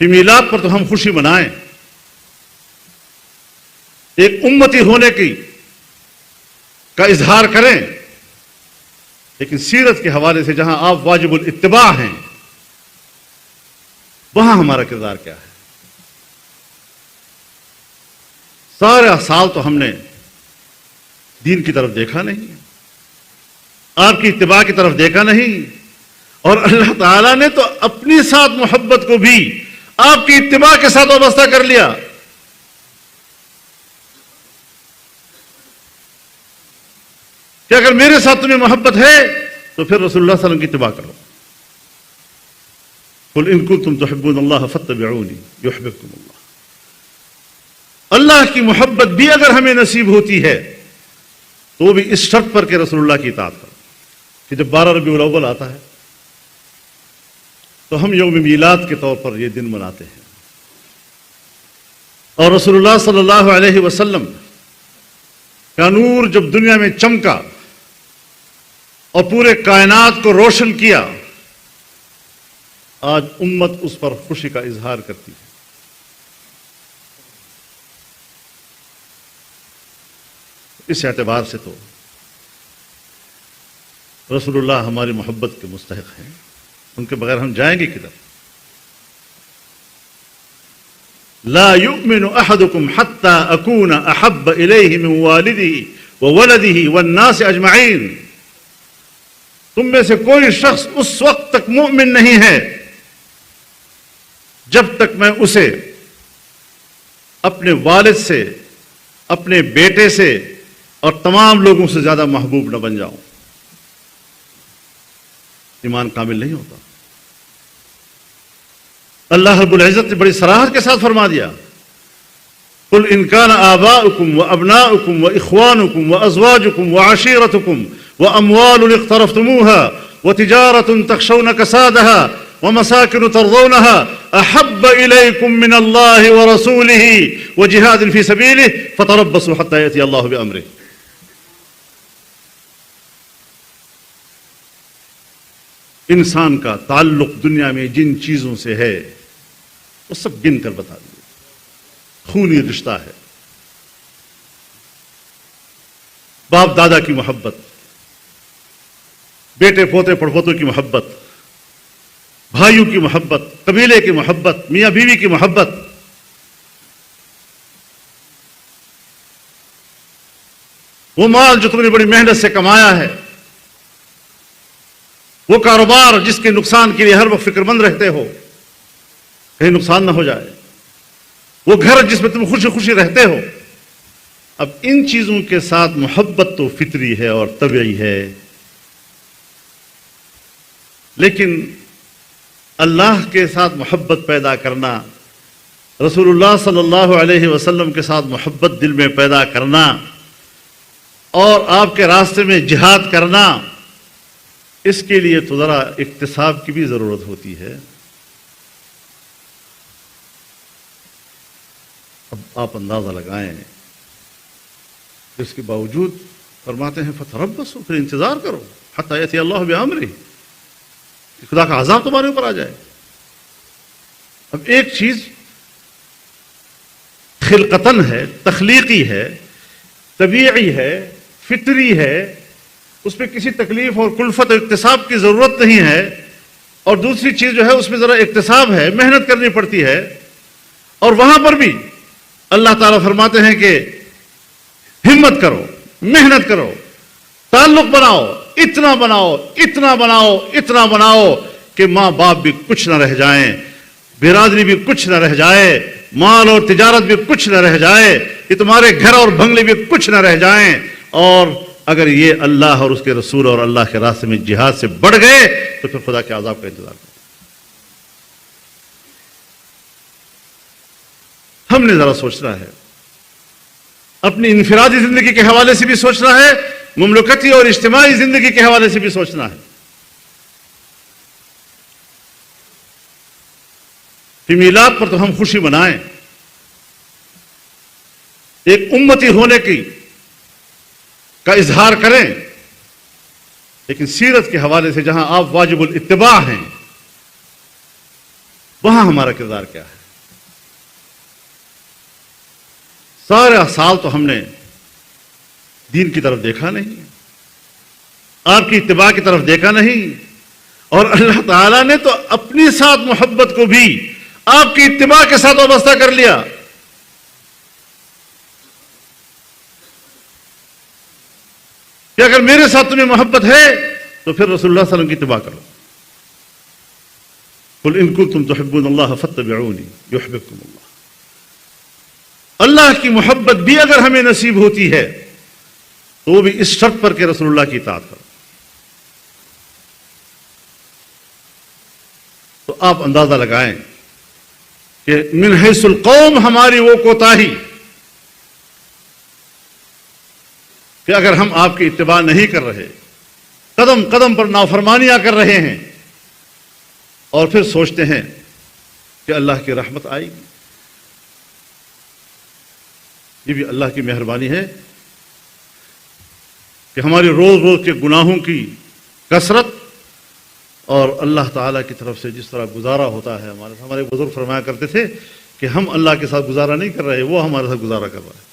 فی میلاد پر تو ہم خوشی منائیں، ایک امتی ہونے کا اظہار کریں، لیکن سیرت کے حوالے سے جہاں آپ واجب الاتباع ہیں وہاں ہمارا کردار کیا ہے؟ سارا سال تو ہم نے دین کی طرف دیکھا نہیں، آپ کی اتباع کی طرف دیکھا نہیں، اور اللہ تعالیٰ نے تو اپنی ساتھ محبت کو بھی آپ کی اتباع کے ساتھ وابستہ کر لیا۔ کہ اگر میرے ساتھ تمہیں محبت ہے تو پھر رسول اللہ صلی اللہ علیہ وسلم کی اتباع کرو۔ قل ان کنتم تحبون اللہ فاتبعونی یحببکم اللہ۔ اللہ کی محبت بھی اگر ہمیں نصیب ہوتی ہے تو بھی اس شرط پر کہ رسول اللہ کی اطاعت کرو، کہ جب 12 ربیع الاول آتا ہے تو ہم یوم میلاد کے طور پر یہ دن مناتے ہیں، اور رسول اللہ صلی اللہ علیہ وسلم کا نور جب دنیا میں چمکا اور پورے کائنات کو روشن کیا، آج امت اس پر خوشی کا اظہار کرتی ہے۔ اس اعتبار سے تو رسول اللہ ہماری محبت کے مستحق ہیں، ان کے بغیر ہم جائیں گے کدھر؟ لا يؤمن احدكم حتى اكون احب اليه من والده وولده والناس اجمعين۔ تم میں سے کوئی شخص اس وقت تک مومن نہیں ہے جب تک میں اسے اپنے والد سے، اپنے بیٹے سے اور تمام لوگوں سے زیادہ محبوب نہ بن جاؤں۔ ایمان کامل نہیں ہوتا۔ اللہ رب العزت نے بڑی صراحت کے ساتھ فرما دیا، قل ان كان آباؤكم وابناؤكم واخوانكم وازواجكم وعشيرتكم واموال اقترفتموها وتجارة تخشون كسادها ومساكن ترضونها احب اليكم من الله ورسوله وجهاد في سبيله فتربصوا حتى ياتي الله بامره۔ انسان کا تعلق دنیا میں جن چیزوں سے ہے وہ سب گن کر بتا دیے۔ خونی رشتہ ہے، باپ دادا کی محبت، بیٹے پوتے پڑپوتوں کی محبت، بھائیوں کی محبت، قبیلے کی محبت، میاں بیوی کی محبت، وہ مال جو تم نے بڑی محنت سے کمایا ہے، وہ کاروبار جس کے نقصان کے لیے ہر وقت فکر مند رہتے ہو کہیں نقصان نہ ہو جائے، وہ گھر جس میں تم خوشی خوشی رہتے ہو۔ اب ان چیزوں کے ساتھ محبت تو فطری ہے اور طبیعی ہے، لیکن اللہ کے ساتھ محبت پیدا کرنا، رسول اللہ صلی اللہ علیہ وسلم کے ساتھ محبت دل میں پیدا کرنا اور آپ کے راستے میں جہاد کرنا، اس کے لیے تو ذرا اکتساب کی بھی ضرورت ہوتی ہے۔ اب آپ اندازہ لگائیں، اس کے باوجود فرماتے ہیں فتربصوا، پھر انتظار کرو حتی یأتی اللہ بامرہ، خدا کا عذاب تمہارے اوپر آ جائے۔ اب ایک چیز خلقتاً ہے، تخلیقی ہے، طبیعی ہے، فطری ہے، اس پہ کسی تکلیف اور کلفت اور اکتساب کی ضرورت نہیں ہے، اور دوسری چیز جو ہے اس میں ذرا اکتساب ہے، محنت کرنی پڑتی ہے، اور وہاں پر بھی اللہ تعالیٰ فرماتے ہیں کہ ہمت کرو، محنت کرو، تعلق بناؤ، اتنا بناؤ، اتنا بناؤ، اتنا بناؤ کہ ماں باپ بھی کچھ نہ رہ جائیں، برادری بھی کچھ نہ رہ جائے، مال اور تجارت بھی کچھ نہ رہ جائے، کہ تمہارے گھر اور بنگلے بھی کچھ نہ رہ جائیں، اور اگر یہ اللہ اور اس کے رسول اور اللہ کے راستے میں جہاد سے بڑھ گئے تو پھر خدا کے عذاب کا انتظار کرو۔ ہم نے ذرا سوچنا ہے، اپنی انفرادی زندگی کے حوالے سے بھی سوچنا ہے، مملکتی اور اجتماعی زندگی کے حوالے سے بھی سوچنا ہے۔ فی میلاد پر تو ہم خوشی منائیں، ایک امتی ہونے کا اظہار کریں، لیکن سیرت کے حوالے سے جہاں آپ واجب الاتباع ہیں وہاں ہمارا کردار کیا ہے؟ سارا سال تو ہم نے دین کی طرف دیکھا نہیں، آپ کی اتباع کی طرف دیکھا نہیں، اور اللہ تعالیٰ نے تو اپنی ساتھ محبت کو بھی آپ کی اتباع کے ساتھ وابستہ کر لیا۔ کہ اگر میرے ساتھ تمہیں محبت ہے تو پھر رسول اللہ صلی اللہ علیہ وسلم کی اتباع کرو۔ قل ان کنتم تحبون اللہ فاتبعونی یحببکم اللہ۔ اللہ کی محبت بھی اگر ہمیں نصیب ہوتی ہے تو وہ بھی اس شرط پر کہ رسول اللہ کی اطاعت کرو۔ تو آپ اندازہ لگائیں کہ من حیث القوم ہماری وہ کوتاہی کہ اگر ہم آپ کی اتباع نہیں کر رہے، قدم قدم پر نافرمانیاں کر رہے ہیں، اور پھر سوچتے ہیں کہ اللہ کی رحمت آئے گی، یہ بھی اللہ کی مہربانی ہے کہ ہماری روز روز کے گناہوں کی کثرت اور اللہ تعالیٰ کی طرف سے جس طرح گزارا ہوتا ہے، ہمارے بزرگ فرمایا کرتے تھے کہ ہم اللہ کے ساتھ گزارا نہیں کر رہے، وہ ہمارے ساتھ گزارا کر رہا ہے۔